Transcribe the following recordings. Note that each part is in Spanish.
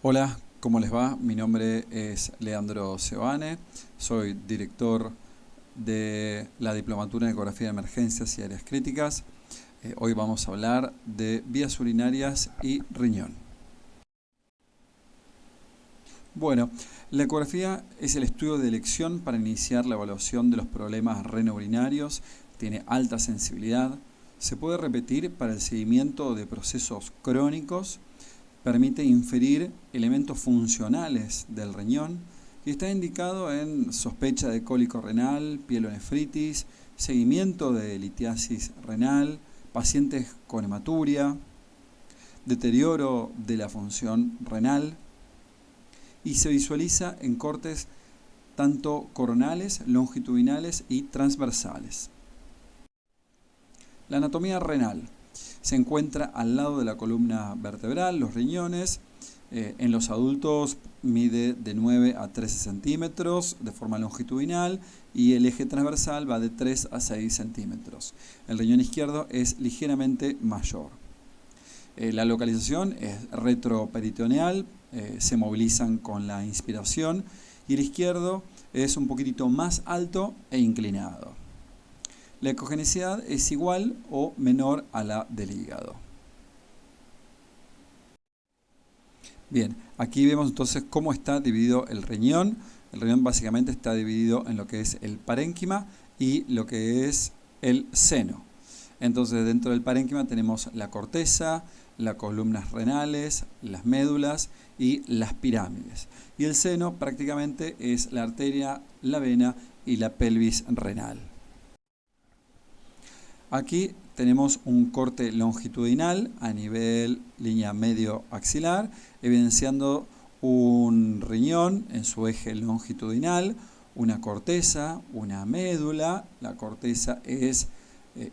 Hola, ¿cómo les va? Mi nombre es Leandro Sebane, soy director de la Diplomatura en Ecografía de Emergencias y Áreas Críticas. Hoy vamos a hablar de vías urinarias y riñón. Bueno, la ecografía es el estudio de elección para iniciar la evaluación de los problemas renourinarios, tiene alta sensibilidad, se puede repetir para el seguimiento de procesos crónicos, permite inferir elementos funcionales del riñón y está indicado en sospecha de cólico renal, pielonefritis, seguimiento de litiasis renal, pacientes con hematuria, deterioro de la función renal y se visualiza en cortes tanto coronales, longitudinales y transversales. La anatomía renal se encuentra al lado de la columna vertebral, los riñones. En los adultos mide de 9 a 13 centímetros de forma longitudinal y el eje transversal va de 3 a 6 centímetros. El riñón izquierdo es ligeramente mayor. La localización es retroperitoneal, se movilizan con la inspiración y el izquierdo es un poquitito más alto e inclinado. La ecogenicidad es igual o menor a la del hígado. Bien, aquí vemos entonces cómo está dividido el riñón. El riñón básicamente está dividido en lo que es el parénquima y lo que es el seno. Entonces dentro del parénquima tenemos la corteza, las columnas renales, las médulas y las pirámides. Y el seno prácticamente es la arteria, la vena y la pelvis renal. Aquí tenemos un corte longitudinal a nivel línea medio axilar, evidenciando un riñón en su eje longitudinal, una corteza, una médula. La corteza es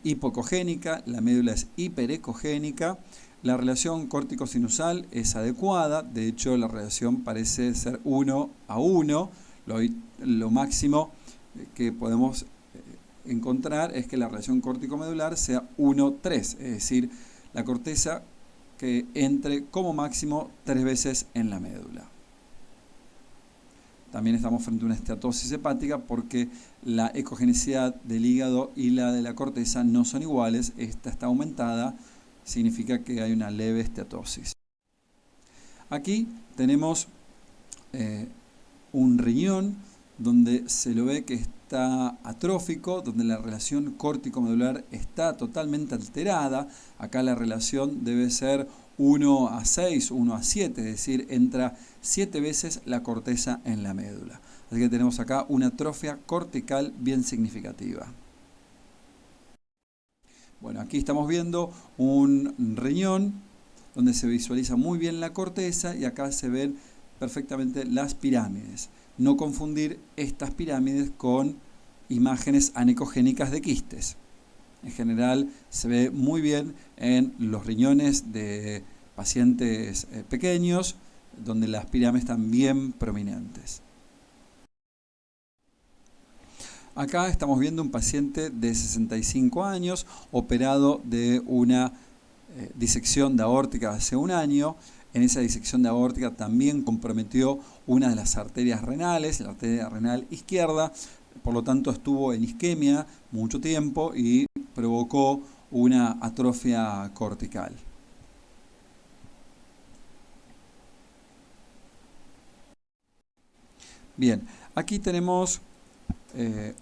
hipocogénica, la médula es hiperecogénica. La relación córtico-sinusal es adecuada, de hecho la relación parece ser 1 a 1, lo máximo que podemos encontrar es que la relación córtico-medular sea 1-3, es decir, la corteza que entre como máximo 3 veces en la médula. También estamos frente a una esteatosis hepática porque la ecogenicidad del hígado y la de la corteza no son iguales, esta está aumentada, significa que hay una leve esteatosis. Aquí tenemos un riñón donde se lo ve que está atrófico, donde la relación córtico-medular está totalmente alterada. Acá la relación debe ser 1 a 6, 1 a 7, es decir, entra 7 veces la corteza en la médula. Así que tenemos acá una atrofia cortical bien significativa. Bueno, aquí estamos viendo un riñón donde se visualiza muy bien la corteza y acá se ven perfectamente las pirámides. No confundir estas pirámides con imágenes anecogénicas de quistes. En general se ve muy bien en los riñones de pacientes pequeños, donde las pirámides están bien prominentes. Acá estamos viendo un paciente de 65 años, operado de una disección de aórtica hace un año. En esa disección de aórtica también comprometió una de las arterias renales, la arteria renal izquierda, por lo tanto estuvo en isquemia mucho tiempo y provocó una atrofia cortical. Bien, aquí tenemos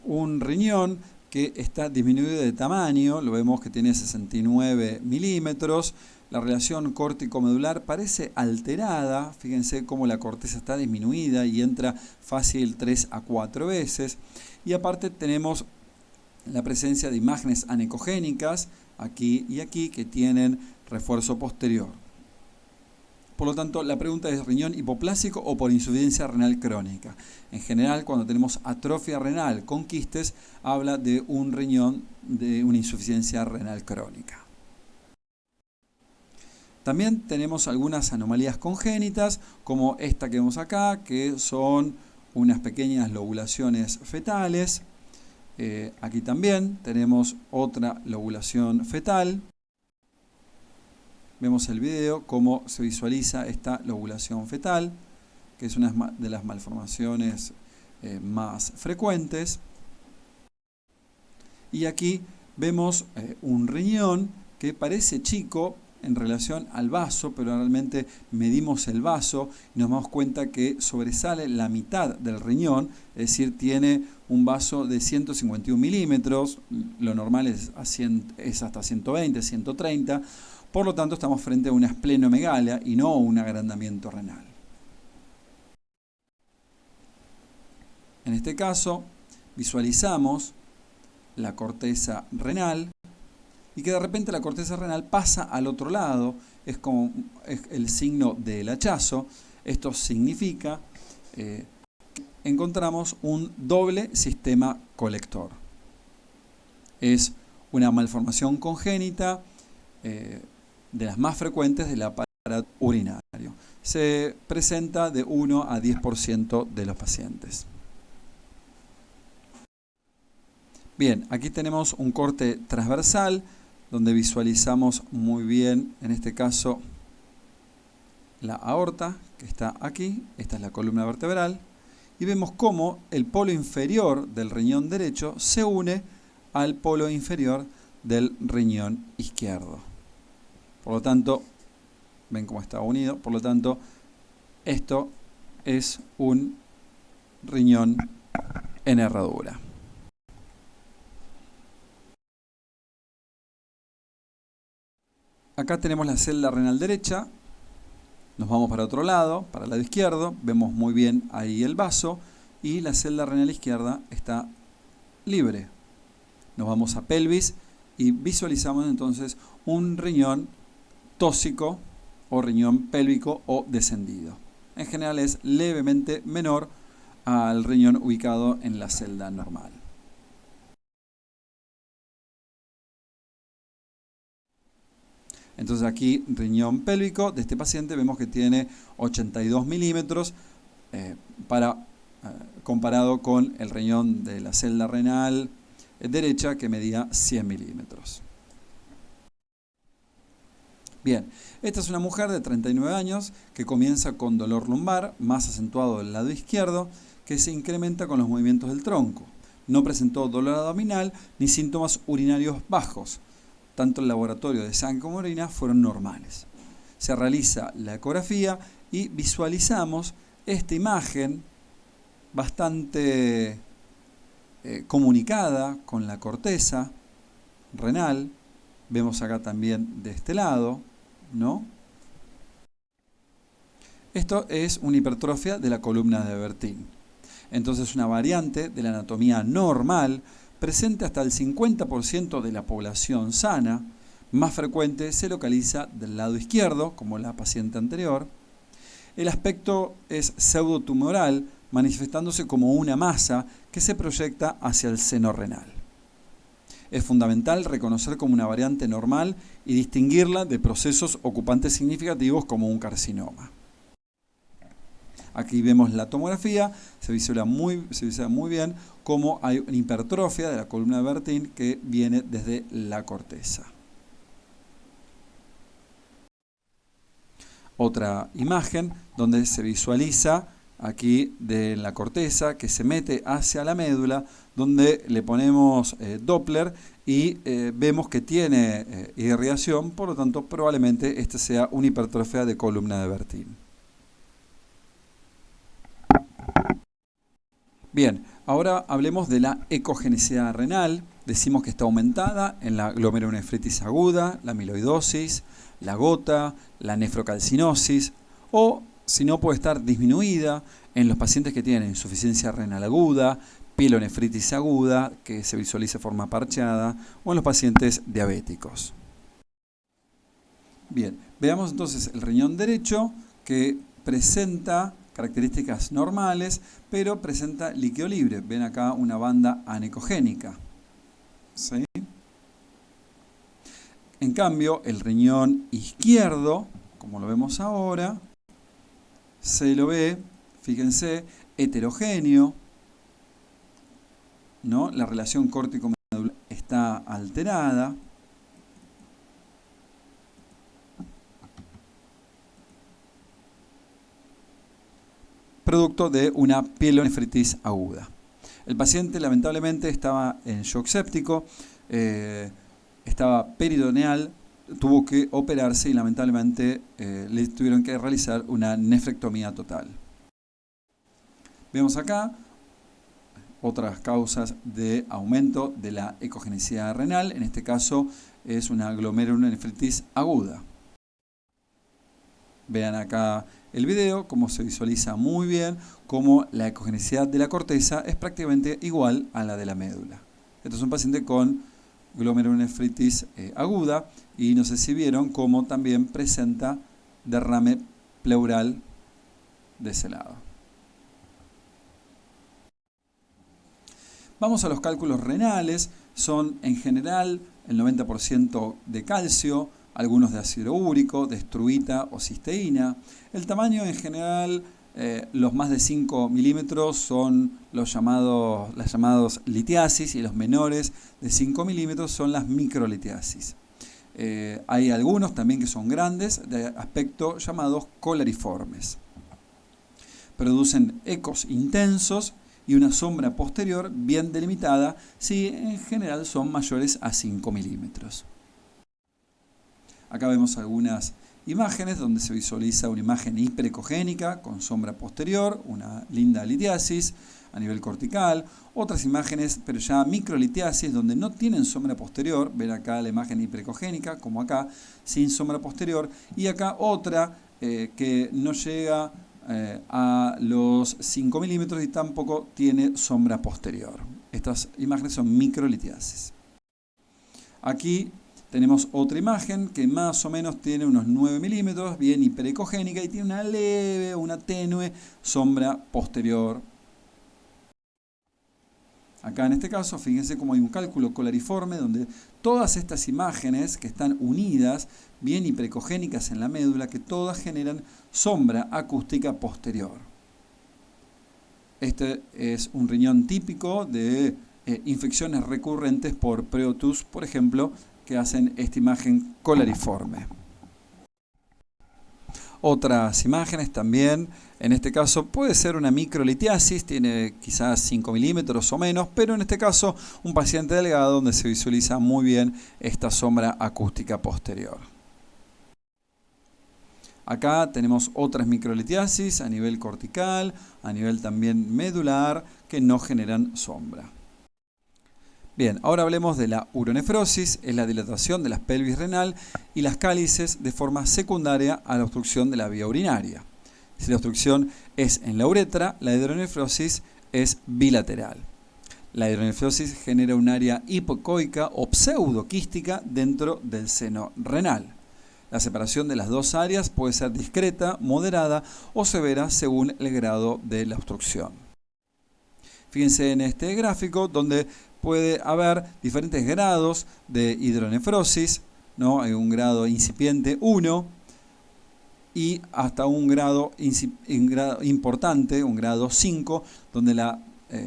un riñón que está disminuido de tamaño, lo vemos que tiene 69 milímetros. La relación córtico-medular parece alterada, fíjense cómo la corteza está disminuida y entra fácil 3 a 4 veces. Y aparte tenemos la presencia de imágenes anecogénicas, aquí y aquí, que tienen refuerzo posterior. Por lo tanto, la pregunta es: ¿riñón hipoplásico o por insuficiencia renal crónica? En general, cuando tenemos atrofia renal con quistes, habla de un riñón de una insuficiencia renal crónica. También tenemos algunas anomalías congénitas, como esta que vemos acá, que son unas pequeñas lobulaciones fetales. Aquí también tenemos otra lobulación fetal. vemos el video, cómo se visualiza esta lobulación fetal, que es una de las malformaciones más frecuentes. Y aquí vemos un riñón que parece chico en relación al vaso, pero realmente medimos el vaso y nos damos cuenta que sobresale la mitad del riñón, es decir, tiene un vaso de 151 milímetros, lo normal es hasta 120, 130, por lo tanto estamos frente a una esplenomegalia y no un agrandamiento renal. En este caso, visualizamos la corteza renal y que de repente la corteza renal pasa al otro lado, es el signo del hachazo. Esto significa que encontramos un doble sistema colector. Es una malformación congénita de las más frecuentes del aparato urinario. Se presenta de 1 a 10% de los pacientes. Bien, aquí tenemos un corte transversal donde visualizamos muy bien, en este caso, la aorta que está aquí. Esta es la columna vertebral. Y vemos cómo el polo inferior del riñón derecho se une al polo inferior del riñón izquierdo. Por lo tanto, ven cómo está unido. Por lo tanto, esto es un riñón en herradura. Acá tenemos la celda renal derecha, nos vamos para otro lado, para el lado izquierdo, vemos muy bien ahí el vaso y la celda renal izquierda está libre. Nos vamos a pelvis y visualizamos entonces un riñón tóxico o riñón pélvico o descendido. En general es levemente menor al riñón ubicado en la celda normal. Entonces aquí, riñón pélvico de este paciente, vemos que tiene 82 milímetros comparado con el riñón de la celda renal derecha que medía 100 milímetros. Bien, esta es una mujer de 39 años que comienza con dolor lumbar, más acentuado del lado izquierdo, que se incrementa con los movimientos del tronco. No presentó dolor abdominal ni síntomas urinarios bajos. Tanto el laboratorio de sangre como orina fueron normales. Se realiza la ecografía y visualizamos esta imagen bastante comunicada con la corteza renal. Vemos acá también de este lado, ¿no? Esto es una hipertrofia de la columna de Bertin. Entonces, una variante de la anatomía normal presente hasta el 50% de la población sana, más frecuente se localiza del lado izquierdo, como la paciente anterior. El aspecto es pseudotumoral, manifestándose como una masa que se proyecta hacia el seno renal. Es fundamental reconocer como una variante normal y distinguirla de procesos ocupantes significativos como un carcinoma. Aquí vemos la tomografía, se visualiza muy bien cómo hay una hipertrofia de la columna de Bertin que viene desde la corteza. Otra imagen donde se visualiza aquí de la corteza que se mete hacia la médula, donde le ponemos Doppler y vemos que tiene irrigación, por lo tanto probablemente esta sea una hipertrofia de columna de Bertin. Bien, ahora hablemos de la ecogenicidad renal. Decimos que está aumentada en la glomerulonefritis aguda, la amiloidosis, la gota, la nefrocalcinosis, o si no puede estar disminuida en los pacientes que tienen insuficiencia renal aguda, pielonefritis aguda, que se visualiza de forma parcheada, o en los pacientes diabéticos. Bien, veamos entonces el riñón derecho que presenta características normales, pero presenta líquido libre. Ven acá una banda anecogénica. ¿Sí? En cambio, el riñón izquierdo, como lo vemos ahora, se lo ve, fíjense, heterogéneo, ¿no? La relación córtico-medular está alterada. producto de una pielonefritis aguda. El paciente lamentablemente estaba en shock séptico, estaba peritoneal, tuvo que operarse y lamentablemente le tuvieron que realizar una nefrectomía total. Vemos acá otras causas de aumento de la ecogenicidad renal, en este caso es una glomerulonefritis aguda. Vean acá el video, cómo se visualiza muy bien cómo la ecogenicidad de la corteza es prácticamente igual a la de la médula. Esto es un paciente con glomerulonefritis aguda y no sé si vieron cómo también presenta derrame pleural de ese lado. Vamos a los cálculos renales, son en general el 90% de calcio, algunos de ácido úrico, de estruita o cisteína. El tamaño en general, los más de 5 milímetros son las llamados litiasis y los menores de 5 milímetros son las microlitiasis. Hay algunos también que son grandes, de aspecto llamados colariformes. Producen ecos intensos y una sombra posterior bien delimitada si en general son mayores a 5 milímetros. Acá vemos algunas imágenes donde se visualiza una imagen hiperecogénica con sombra posterior, una linda litiasis a nivel cortical, otras imágenes pero ya microlitiasis donde no tienen sombra posterior, ven acá la imagen hiperecogénica como acá, sin sombra posterior, y acá otra que no llega a los 5 milímetros y tampoco tiene sombra posterior. Estas imágenes son microlitiasis. Aquí tenemos otra imagen que más o menos tiene unos 9 milímetros, bien hiperecogénica y tiene una leve, una tenue sombra posterior. Acá en este caso, fíjense cómo hay un cálculo colariforme donde todas estas imágenes que están unidas, bien hiperecogénicas en la médula, que todas generan sombra acústica posterior. Este es un riñón típico de infecciones recurrentes por Proteus, por ejemplo, que hacen esta imagen colariforme. Otras imágenes también, en este caso puede ser una microlitiasis, tiene quizás 5 milímetros o menos, pero en este caso un paciente delgado donde se visualiza muy bien esta sombra acústica posterior. Acá tenemos otras microlitiasis a nivel cortical, a nivel también medular, que no generan sombra. Bien, ahora hablemos de la uronefrosis, es la dilatación de la pelvis renal y las cálices de forma secundaria a la obstrucción de la vía urinaria. Si la obstrucción es en la uretra, la hidronefrosis es bilateral. La hidronefrosis genera un área hipoecoica o pseudoquística dentro del seno renal. La separación de las dos áreas puede ser discreta, moderada o severa según el grado de la obstrucción. Fíjense en este gráfico donde puede haber diferentes grados de hidronefrosis, ¿no? Hay un grado incipiente 1 y hasta un grado importante, un grado 5, donde la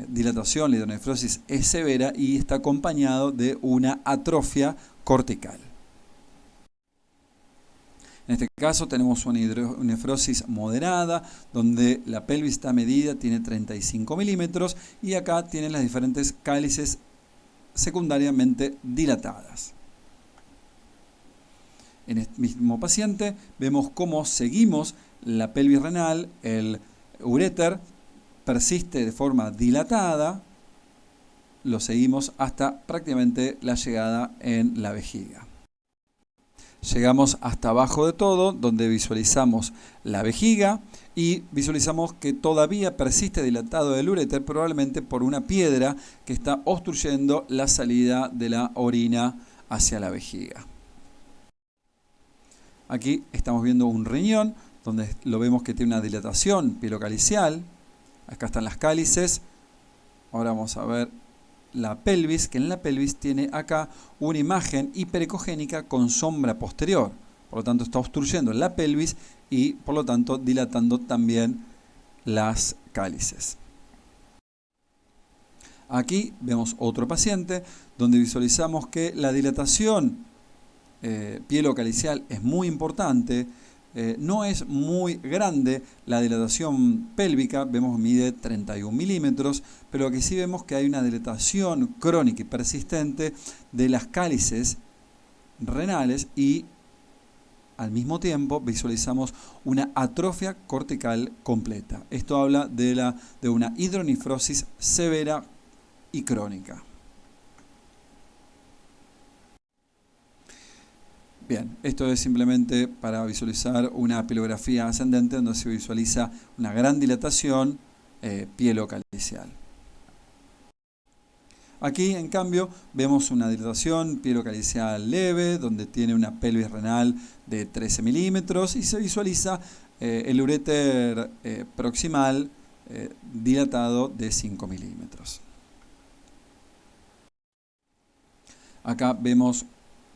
dilatación, la hidronefrosis es severa y está acompañado de una atrofia cortical. En este caso tenemos una hidronefrosis moderada, donde la pelvis está medida, tiene 35 milímetros, y acá tienen las diferentes cálices secundariamente dilatadas. En este mismo paciente vemos cómo seguimos la pelvis renal, el uréter persiste de forma dilatada, lo seguimos hasta prácticamente la llegada en la vejiga. Llegamos hasta abajo de todo, donde visualizamos la vejiga y visualizamos que todavía persiste dilatado el uréter, probablemente por una piedra que está obstruyendo la salida de la orina hacia la vejiga. Aquí estamos viendo un riñón, donde lo vemos que tiene una dilatación pielocalicial. Acá están las cálices. Ahora vamos a ver la pelvis, que en la pelvis tiene acá una imagen hiperecogénica con sombra posterior. Por lo tanto está obstruyendo la pelvis y por lo tanto dilatando también las cálices. Aquí vemos otro paciente donde visualizamos que la dilatación pielocalicial es muy importante. no es muy grande la dilatación pélvica, vemos mide 31 milímetros, pero aquí sí vemos que hay una dilatación crónica y persistente de las cálices renales y al mismo tiempo visualizamos una atrofia cortical completa. Esto habla de una hidronefrosis severa y crónica. Bien, esto es simplemente para visualizar una pilografía ascendente donde se visualiza una gran dilatación pielocalicial. Aquí, en cambio, vemos una dilatación pielocalicial leve, donde tiene una pelvis renal de 13 milímetros y se visualiza el uréter proximal dilatado de 5 milímetros. Acá vemos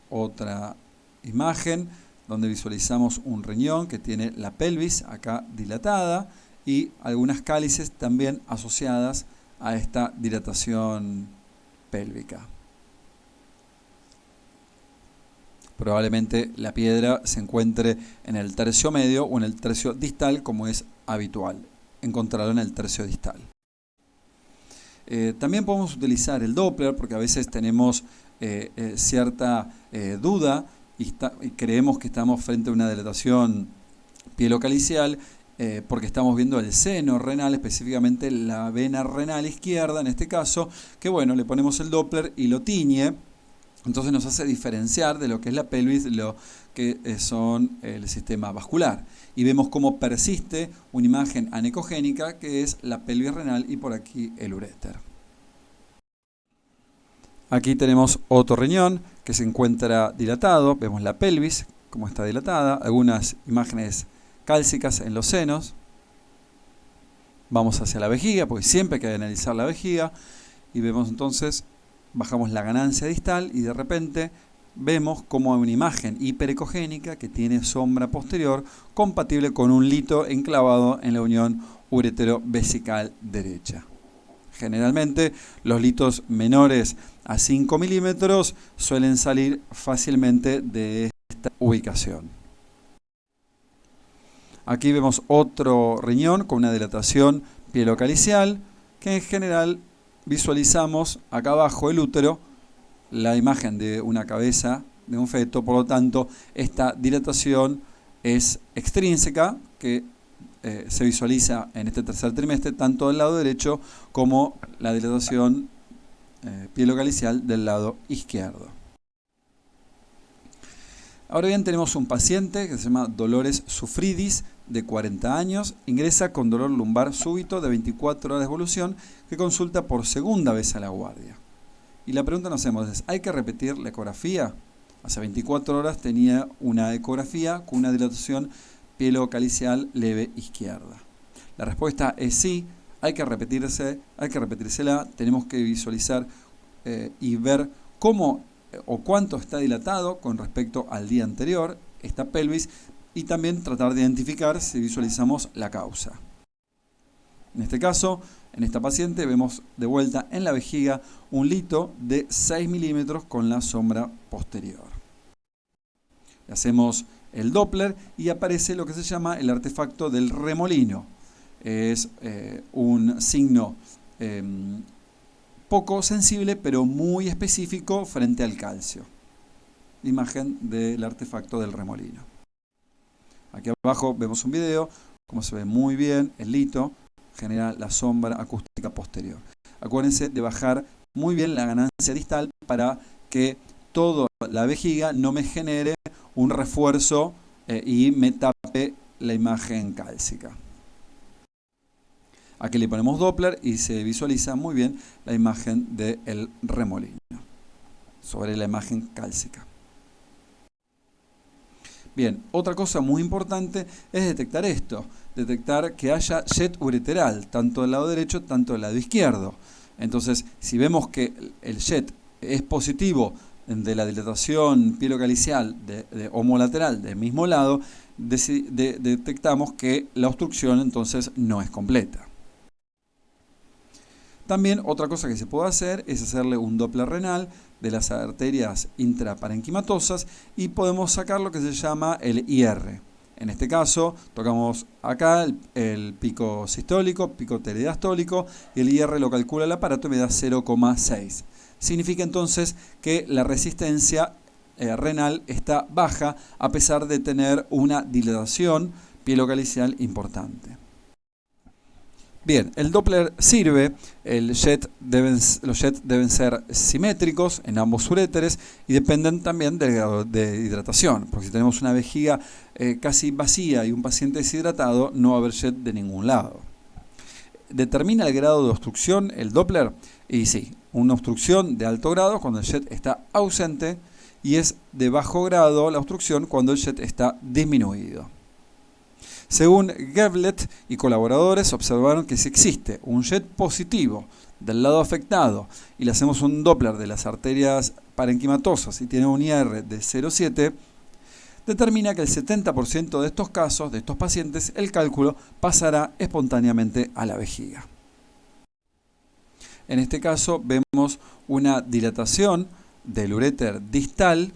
otra imagen donde visualizamos un riñón que tiene la pelvis acá dilatada y algunas cálices también asociadas a esta dilatación pélvica. Probablemente la piedra se encuentre en el tercio medio o en el tercio distal, como es habitual encontrarlo en el tercio distal. También podemos utilizar el Doppler porque a veces tenemos cierta duda y creemos que estamos frente a una dilatación pielocalicial porque estamos viendo el seno renal, específicamente la vena renal izquierda en este caso, que bueno, le ponemos el Doppler y lo tiñe, entonces nos hace diferenciar de lo que es la pelvis, lo que son el sistema vascular. Y vemos cómo persiste una imagen anecogénica que es la pelvis renal y por aquí el uréter. Aquí tenemos otro riñón que se encuentra dilatado, vemos la pelvis como está dilatada, algunas imágenes cálcicas en los senos. Vamos hacia la vejiga, porque siempre hay que analizar la vejiga, y vemos entonces, bajamos la ganancia distal y de repente vemos como hay una imagen hiperecogénica que tiene sombra posterior compatible con un lito enclavado en la unión uretero-vesical derecha. Generalmente los litos menores a 5 milímetros suelen salir fácilmente de esta ubicación. Aquí vemos otro riñón con una dilatación pielocalicial que en general visualizamos acá abajo el útero, la imagen de una cabeza de un feto, por lo tanto esta dilatación es extrínseca que se visualiza en este tercer trimestre tanto del lado derecho como la dilatación pielocalicial del lado izquierdo. Ahora bien, tenemos un paciente que se llama Dolores Sufridis, de 40 años, ingresa con dolor lumbar súbito de 24 horas de evolución, que consulta por segunda vez a la guardia. Y la pregunta que nos hacemos es, ¿hay que repetir la ecografía? Hace 24 horas tenía una ecografía con una dilatación pielocalicial leve izquierda. La respuesta es sí, hay que repetírsela, tenemos que visualizar y ver cómo o cuánto está dilatado con respecto al día anterior esta pelvis y también tratar de identificar si visualizamos la causa. En este caso, en esta paciente vemos de vuelta en la vejiga un lito de 6 milímetros con la sombra posterior. Le hacemos el Doppler y aparece lo que se llama el artefacto del remolino. Es un signo poco sensible pero muy específico frente al calcio. Imagen del artefacto del remolino. Aquí abajo vemos un video, como se ve muy bien, el lito genera la sombra acústica posterior. Acuérdense de bajar muy bien la ganancia distal para que toda la vejiga no me genere un refuerzo y me tape la imagen cálcica. Aquí le ponemos Doppler y se visualiza muy bien la imagen del remolino sobre la imagen cálcica. Bien, otra cosa muy importante es detectar esto, detectar que haya jet ureteral, tanto del lado derecho, tanto del lado izquierdo. Entonces, si vemos que el jet es positivo de la dilatación pielocalicial homolateral del mismo lado, detectamos que la obstrucción entonces no es completa. También otra cosa que se puede hacer es hacerle un Doppler renal de las arterias intraparenquimatosas y podemos sacar lo que se llama el IR. En este caso, tocamos acá el pico sistólico, pico telediastólico, y el IR lo calcula el aparato y me da 0,6. Significa entonces que la resistencia renal está baja a pesar de tener una dilatación pielocalicial importante. Bien, el Doppler sirve, los jets deben ser simétricos en ambos uréteres y dependen también del grado de hidratación, porque si tenemos una vejiga casi vacía y un paciente deshidratado, no va a haber jet de ningún lado. ¿Determina el grado de obstrucción el Doppler? Y sí, una obstrucción de alto grado cuando el jet está ausente y es de bajo grado la obstrucción cuando el jet está disminuido. Según Gevlet y colaboradores, observaron que si existe un jet positivo del lado afectado y le hacemos un Doppler de las arterias parenquimatosas y tiene un IR de 0,7, determina que el 70% de estos casos, de estos pacientes, el cálculo pasará espontáneamente a la vejiga. En este caso vemos una dilatación del uréter distal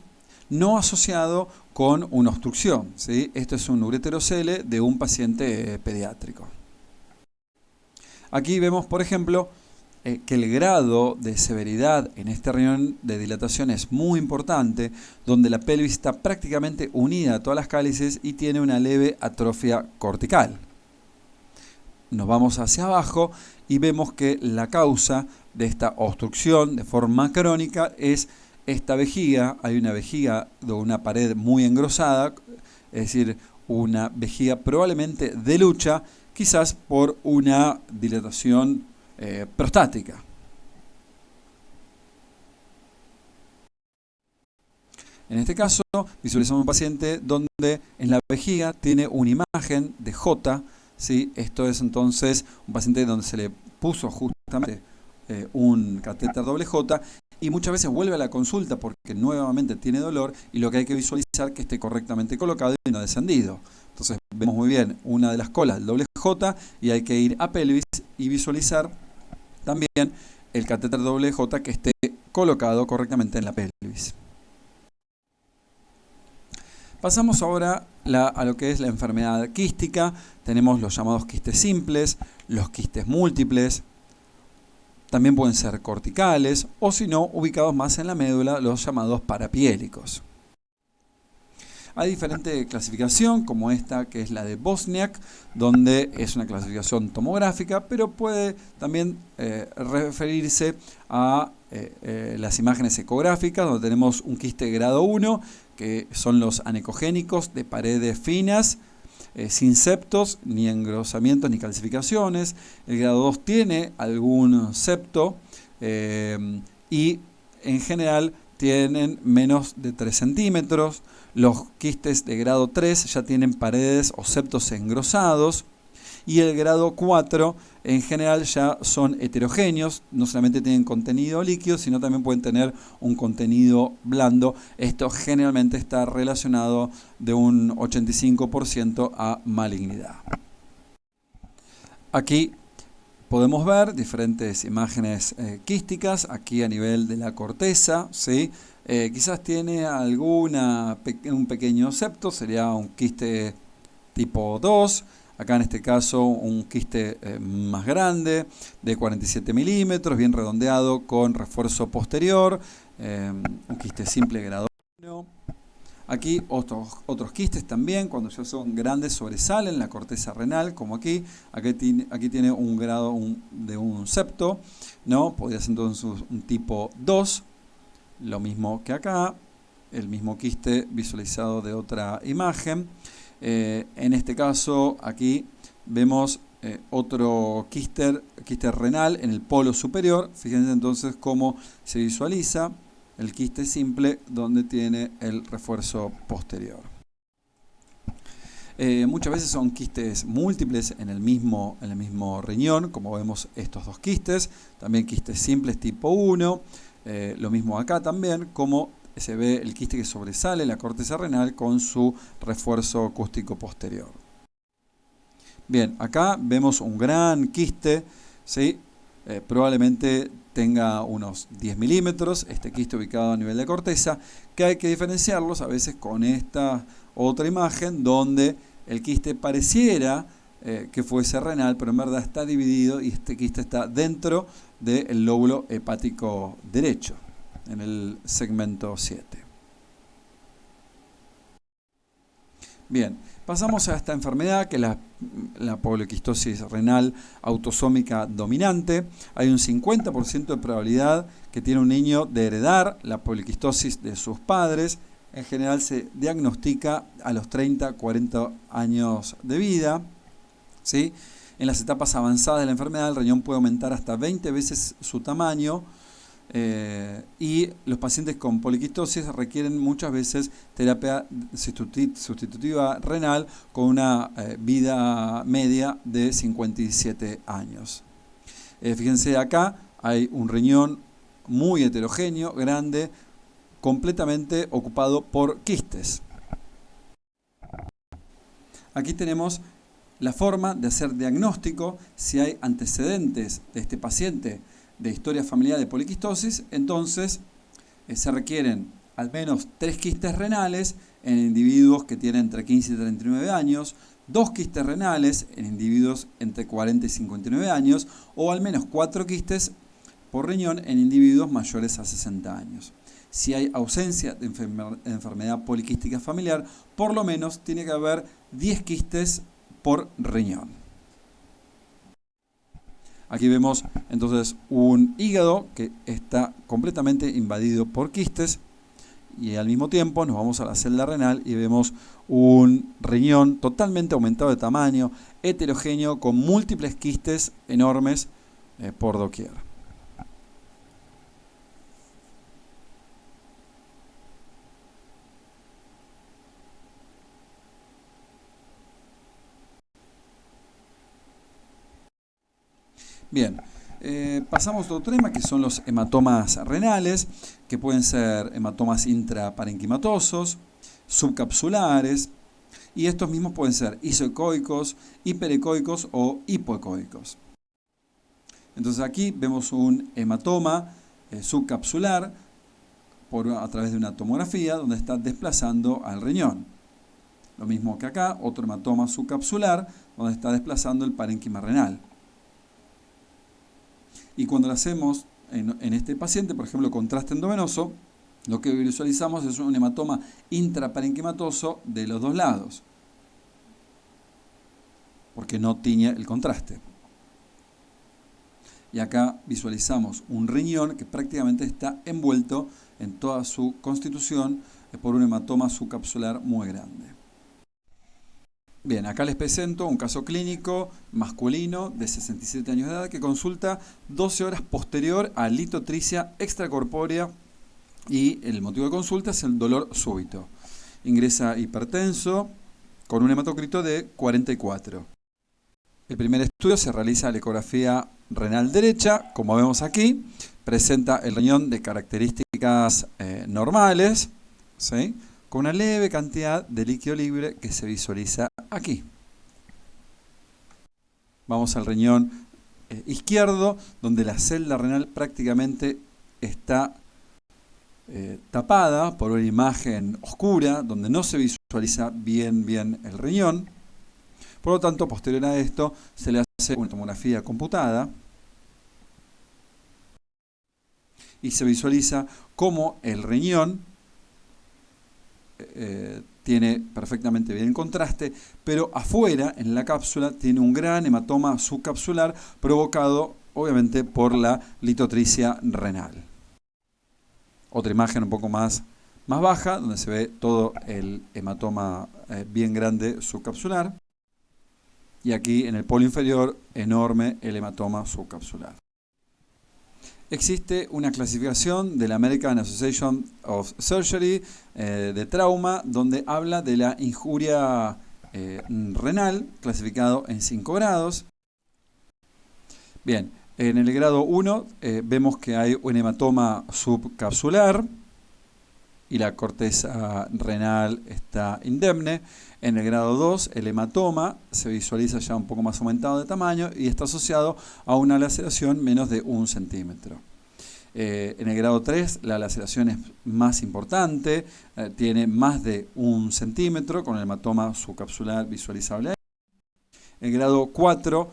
no asociado con una obstrucción, ¿sí? Esto es un ureterocele de un paciente pediátrico. Aquí vemos, por ejemplo, que el grado de severidad en este riñón de dilatación es muy importante, donde la pelvis está prácticamente unida a todas las cálices y tiene una leve atrofia cortical. Nos vamos hacia abajo y vemos que la causa de esta obstrucción de forma crónica es esta vejiga. Hay una vejiga de una pared muy engrosada, es decir, una vejiga probablemente de lucha, quizás por una dilatación prostática. En este caso, visualizamos un paciente donde en la vejiga tiene una imagen de J, ¿sí? Esto es entonces un paciente donde se le puso justamente un catéter doble J, y muchas veces vuelve a la consulta porque nuevamente tiene dolor y lo que hay que visualizar es que esté correctamente colocado y no descendido. Entonces vemos muy bien una de las colas del doble J y hay que ir a pelvis y visualizar también el catéter doble J que esté colocado correctamente en la pelvis. Pasamos ahora a lo que es la enfermedad quística. Tenemos los llamados quistes simples, los quistes múltiples. También pueden ser corticales o, si no, ubicados más en la médula, los llamados parapiélicos. Hay diferente clasificación, como esta que es la de Bosniak, donde es una clasificación tomográfica, pero puede también referirse a las imágenes ecográficas, donde tenemos un quiste grado 1, que son los anecogénicos de paredes finas, sin septos, ni engrosamientos, ni calcificaciones. El grado 2 tiene algún septo y en general tienen menos de 3 centímetros. Los quistes de grado 3 ya tienen paredes o septos engrosados. Y el grado 4 en general ya son heterogéneos, no solamente tienen contenido líquido, sino también pueden tener un contenido blando. Esto generalmente está relacionado de un 85% a malignidad. Aquí podemos ver diferentes imágenes quísticas, aquí a nivel de la corteza, ¿sí? Quizás tiene un pequeño septo, sería un quiste tipo 2. Acá en este caso un quiste más grande, de 47 milímetros, bien redondeado con refuerzo posterior, un quiste simple grado 1. Aquí otros quistes también, cuando ya son grandes, sobresalen la corteza renal, como aquí. Aquí tiene un grado de un septo, ¿no? Podría ser entonces un tipo 2, lo mismo que acá, el mismo quiste visualizado de otra imagen. En este caso, aquí vemos otro quiste renal en el polo superior. Fíjense entonces cómo se visualiza el quiste simple donde tiene el refuerzo posterior. Muchas veces son quistes múltiples en el mismo riñón, como vemos estos dos quistes. También quistes simples tipo 1. Lo mismo acá también, como se ve el quiste que sobresale la corteza renal con su refuerzo acústico posterior. Bien, acá vemos un gran quiste, ¿sí? Probablemente tenga unos 10 milímetros, este quiste ubicado a nivel de corteza, que hay que diferenciarlos a veces con esta otra imagen donde el quiste pareciera que fuese renal, pero en verdad está dividido y este quiste está dentro del lóbulo hepático derecho, en el segmento 7. Bien, pasamos a esta enfermedad que es la poliquistosis renal autosómica dominante. Hay un 50% de probabilidad que tiene un niño de heredar la poliquistosis de sus padres. En general se diagnostica a los 30, 40 años de vida, ¿sí? En las etapas avanzadas de la enfermedad, el riñón puede aumentar hasta 20 veces su tamaño. Y los pacientes con poliquistosis requieren muchas veces terapia sustitutiva renal con una vida media de 57 años. Fíjense acá, hay un riñón muy heterogéneo, grande, completamente ocupado por quistes. Aquí tenemos la forma de hacer diagnóstico si hay antecedentes de este paciente de historia familiar de poliquistosis. Entonces se requieren al menos 3 quistes renales en individuos que tienen entre 15 y 39 años, 2 quistes renales en individuos entre 40 y 59 años, o al menos 4 quistes por riñón en individuos mayores a 60 años. Si hay ausencia de enfermedad poliquística familiar, por lo menos tiene que haber 10 quistes por riñón. Aquí vemos entonces un hígado que está completamente invadido por quistes, y al mismo tiempo nos vamos a la celda renal y vemos un riñón totalmente aumentado de tamaño, heterogéneo, con múltiples quistes enormes por doquier. Bien, pasamos a otro tema que son los hematomas renales, que pueden ser hematomas intraparenquimatosos, subcapsulares, y estos mismos pueden ser isoecoicos, hiperecoicos o hipoecoicos. Entonces aquí vemos un hematoma subcapsular a través de una tomografía donde está desplazando al riñón. Lo mismo que acá, otro hematoma subcapsular donde está desplazando el parénquima renal. Y cuando lo hacemos en este paciente, por ejemplo, contraste endovenoso, lo que visualizamos es un hematoma intraparenquimatoso de los dos lados, porque no tiñe el contraste. Y acá visualizamos un riñón que prácticamente está envuelto en toda su constitución por un hematoma subcapsular muy grande. Bien, acá les presento un caso clínico masculino de 67 años de edad que consulta 12 horas posterior a litotricia extracorpórea, y el motivo de consulta es el dolor súbito. Ingresa hipertenso con un hematocrito de 44. El primer estudio se realiza la ecografía renal derecha, como vemos aquí, presenta el riñón de características normales, ¿sí?, con una leve cantidad de líquido libre que se visualiza aquí. Vamos al riñón izquierdo, donde la celda renal prácticamente está tapada por una imagen oscura, donde no se visualiza bien el riñón. Por lo tanto, posterior a esto, se le hace una tomografía computada y se visualiza cómo el riñón tiene perfectamente bien contraste, pero afuera, en la cápsula, tiene un gran hematoma subcapsular provocado, obviamente, por la litotricia renal. Otra imagen un poco más baja, donde se ve todo el hematoma bien grande subcapsular. Y aquí, en el polo inferior, enorme el hematoma subcapsular. Existe una clasificación de la American Association of Surgery de trauma, donde habla de la injuria renal, clasificado en 5 grados. Bien, en el grado 1 vemos que hay un hematoma subcapsular y la corteza renal está indemne. En el grado 2, el hematoma se visualiza ya un poco más aumentado de tamaño y está asociado a una laceración menos de 1 centímetro. En el grado 3 la laceración es más importante, tiene más de 1 centímetro con el hematoma subcapsular visualizable. El grado 4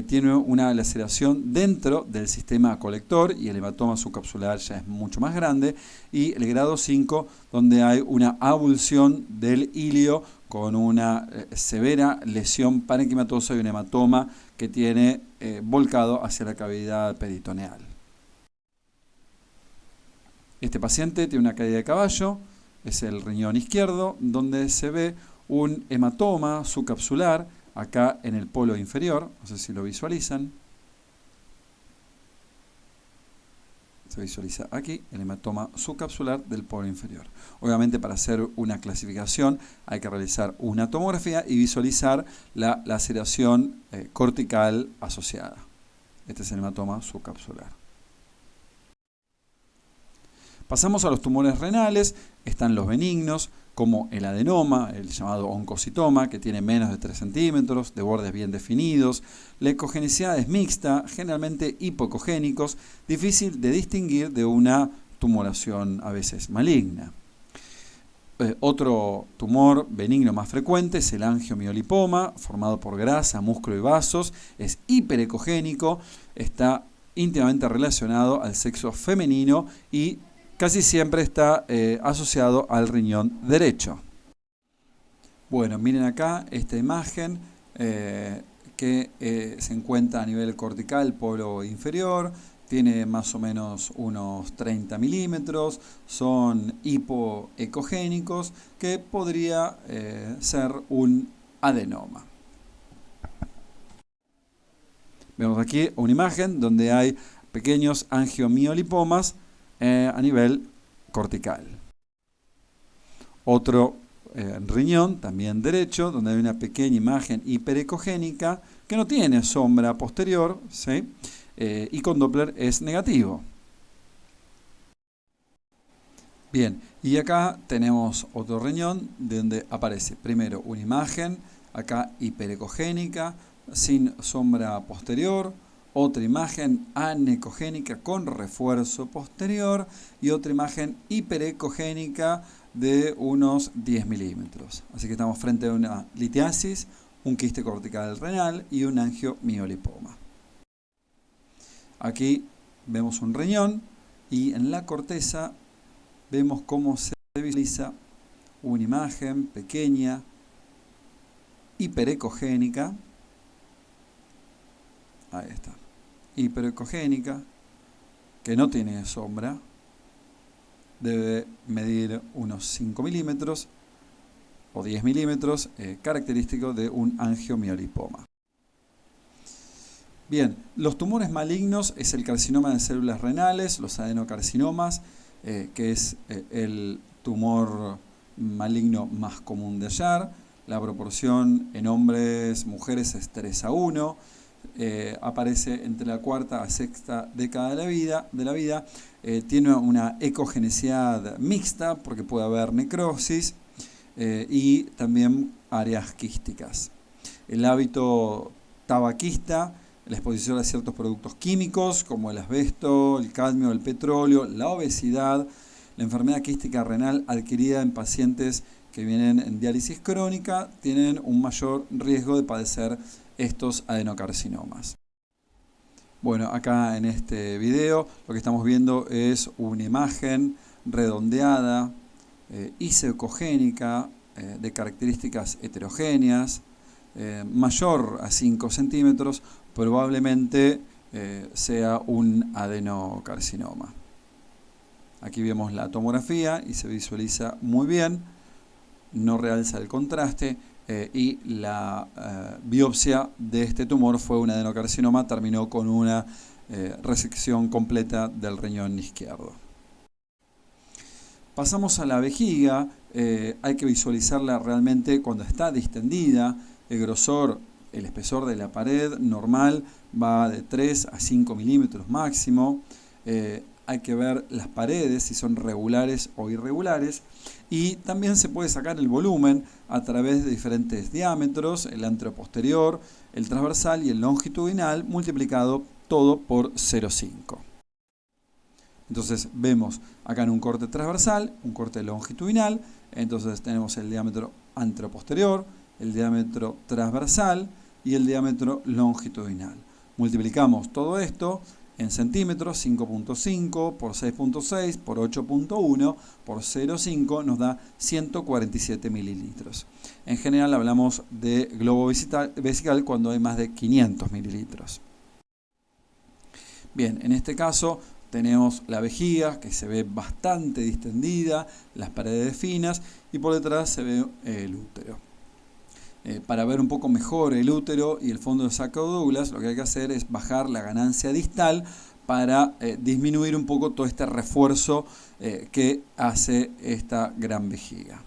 tiene una laceración dentro del sistema colector y el hematoma subcapsular ya es mucho más grande. Y el grado 5, donde hay una avulsión del ilio con una severa lesión parenquimatosa y un hematoma que tiene volcado hacia la cavidad peritoneal. Este paciente tiene una caída de caballo, es el riñón izquierdo, donde se ve un hematoma subcapsular acá en el polo inferior, no sé si lo visualizan. Se visualiza aquí el hematoma subcapsular del polo inferior. Obviamente, para hacer una clasificación hay que realizar una tomografía y visualizar la laceración cortical asociada. Este es el hematoma subcapsular. Pasamos a los tumores renales. Están los benignos, como el adenoma, el llamado oncocitoma, que tiene menos de 3 centímetros, de bordes bien definidos. La ecogenicidad es mixta, generalmente hipoecogénicos, difícil de distinguir de una tumoración a veces maligna. Otro tumor benigno más frecuente es el angiomiolipoma, formado por grasa, músculo y vasos. Es hiperecogénico, está íntimamente relacionado al sexo femenino y casi siempre está asociado al riñón derecho. Bueno, miren acá esta imagen que se encuentra a nivel cortical, polo inferior. Tiene más o menos unos 30 milímetros. Son hipoecogénicos, que podría ser un adenoma. Vemos aquí una imagen donde hay pequeños angiomiolipomas a nivel cortical. Otro riñón, también derecho, donde hay una pequeña imagen hiperecogénica que no tiene sombra posterior, ¿sí? Y con Doppler es negativo. Bien, y acá tenemos otro riñón donde aparece primero una imagen, acá hiperecogénica, sin sombra posterior. Otra imagen anecogénica con refuerzo posterior y otra imagen hiperecogénica de unos 10 milímetros. Así que estamos frente a una litiasis, un quiste cortical renal y un angiomiolipoma. Aquí vemos un riñón y en la corteza vemos cómo se visualiza una imagen pequeña, hiperecogénica. Ahí está. Hiperecogénica, que no tiene sombra, debe medir unos 5 milímetros o 10 milímetros, característico de un angiomiolipoma. Bien, los tumores malignos es el carcinoma de células renales, los adenocarcinomas, que es el tumor maligno más común de hallar. La proporción en hombres, mujeres es 3:1. Aparece entre la cuarta a sexta década de la vida. Tiene una ecogenicidad mixta porque puede haber necrosis y también áreas quísticas. El hábito tabaquista, la exposición a ciertos productos químicos como el asbesto, el cadmio, el petróleo, la obesidad, la enfermedad quística renal adquirida en pacientes que vienen en diálisis crónica, tienen un mayor riesgo de padecer estos adenocarcinomas. Bueno, acá en este video lo que estamos viendo es una imagen redondeada, isocogénica, de características heterogéneas, mayor a 5 centímetros, probablemente sea un adenocarcinoma. Aquí vemos la tomografía y se visualiza muy bien, no realza el contraste. Y la biopsia de este tumor fue un adenocarcinoma, terminó con una resección completa del riñón izquierdo. Pasamos a la vejiga. Hay que visualizarla realmente cuando está distendida. El grosor, el espesor de la pared normal va de 3 a 5 milímetros máximo. Hay que ver las paredes si son regulares o irregulares, y también se puede sacar el volumen a través de diferentes diámetros, el anteroposterior, el transversal y el longitudinal, multiplicado todo por 0,5. Entonces vemos acá en un corte transversal, un corte longitudinal, entonces tenemos el diámetro anteroposterior, el diámetro transversal y el diámetro longitudinal. Multiplicamos todo esto en centímetros, 5.5 por 6.6 por 8.1 por 0.5 nos da 147 mililitros. En general hablamos de globo vesical cuando hay más de 500 mililitros. Bien, en este caso tenemos la vejiga que se ve bastante distendida, las paredes finas y por detrás se ve el útero. Para ver un poco mejor el útero y el fondo del saco de Douglas, lo que hay que hacer es bajar la ganancia distal para disminuir un poco todo este refuerzo que hace esta gran vejiga.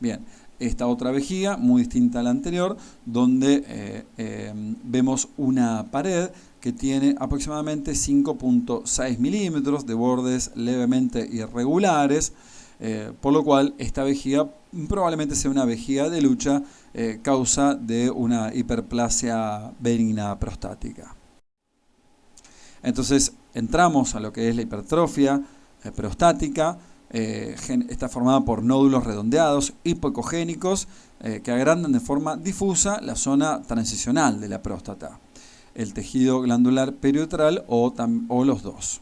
Bien, esta otra vejiga, muy distinta a la anterior, donde vemos una pared que tiene aproximadamente 5.6 milímetros de bordes levemente irregulares, por lo cual esta vejiga probablemente sea una vejiga de lucha causa de una hiperplasia benigna prostática. Entonces entramos a lo que es la hipertrofia prostática. Está formada por nódulos redondeados hipoecogénicos que agrandan de forma difusa la zona transicional de la próstata, el tejido glandular periuretral o los dos.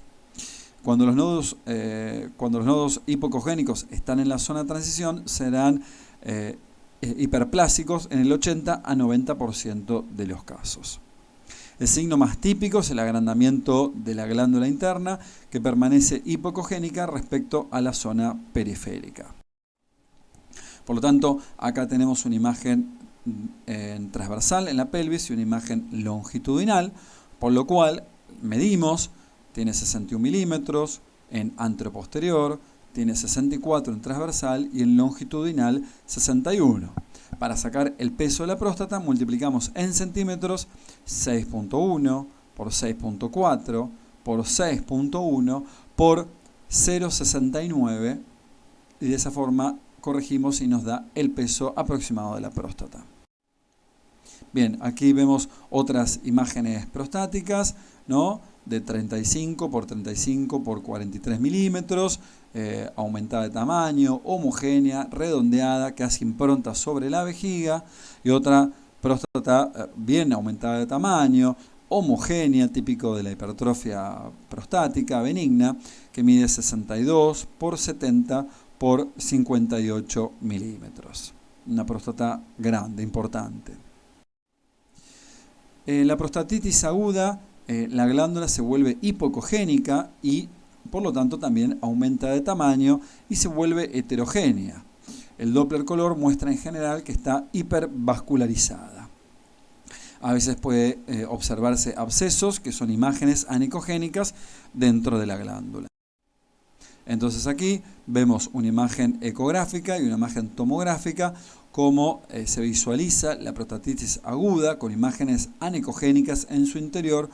Cuando los nodos hipoecogénicos están en la zona de transición, serán hiperplásicos en el 80 a 90% de los casos. El signo más típico es el agrandamiento de la glándula interna, que permanece hipoecogénica respecto a la zona periférica. Por lo tanto, acá tenemos una imagen transversal en la pelvis y una imagen longitudinal, por lo cual medimos. Tiene 61 milímetros en anteroposterior, tiene 64 en transversal y en longitudinal 61. Para sacar el peso de la próstata multiplicamos en centímetros 6.1 por 6.4 por 6.1 por 0.69 y de esa forma corregimos y nos da el peso aproximado de la próstata. Bien, aquí vemos otras imágenes prostáticas, ¿no? De 35 por 35 por 43 milímetros, aumentada de tamaño, homogénea, redondeada, que hace impronta sobre la vejiga, y otra próstata bien aumentada de tamaño, homogénea, típico de la hipertrofia prostática benigna, que mide 62 por 70 por 58 milímetros. Una próstata grande, importante. En la prostatitis aguda, la glándula se vuelve hipoecogénica y por lo tanto también aumenta de tamaño y se vuelve heterogénea. El Doppler color muestra en general que está hipervascularizada. A veces puede observarse abscesos, que son imágenes anicogénicas dentro de la glándula. Entonces aquí vemos una imagen ecográfica y una imagen tomográfica, cómo se visualiza la prostatitis aguda con imágenes anicogénicas en su interior,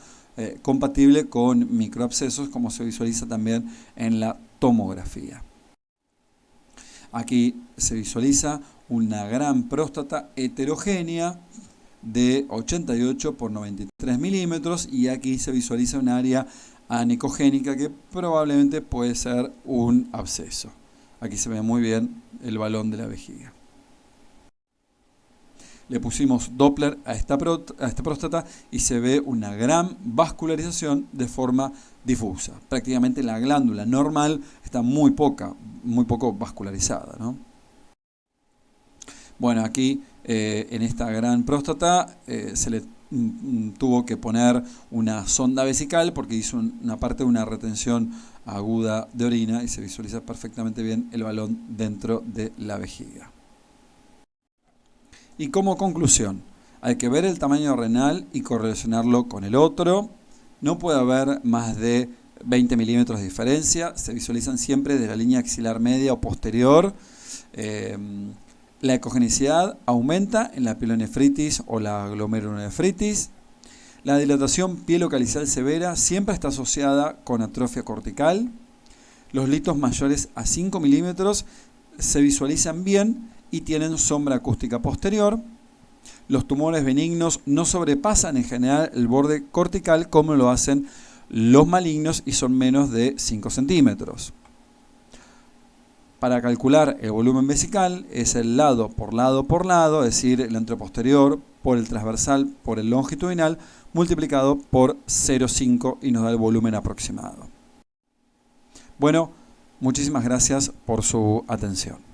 compatible con microabscesos, como se visualiza también en la tomografía. Aquí se visualiza una gran próstata heterogénea de 88 por 93 milímetros y aquí se visualiza un área anicogénica que probablemente puede ser un absceso. Aquí se ve muy bien el balón de la vejiga. Le pusimos Doppler a esta próstata y se ve una gran vascularización de forma difusa. Prácticamente la glándula normal está muy poco vascularizada, ¿no? Bueno, aquí en esta gran próstata se le tuvo que poner una sonda vesical porque hizo una parte de una retención aguda de orina y se visualiza perfectamente bien el balón dentro de la vejiga. Y como conclusión, hay que ver el tamaño renal y correlacionarlo con el otro. No puede haber más de 20 milímetros de diferencia. Se visualizan siempre de la línea axilar media o posterior. La ecogenicidad aumenta en la pielonefritis o la glomerulonefritis. La dilatación pielocalicial severa siempre está asociada con atrofia cortical. Los litos mayores a 5 milímetros se visualizan bien y tienen sombra acústica posterior. Los tumores benignos no sobrepasan en general el borde cortical como lo hacen los malignos y son menos de 5 centímetros. Para calcular el volumen vesical es el lado por lado, es decir, el anteroposterior por el transversal por el longitudinal, multiplicado por 0,5 y nos da el volumen aproximado. Bueno, muchísimas gracias por su atención.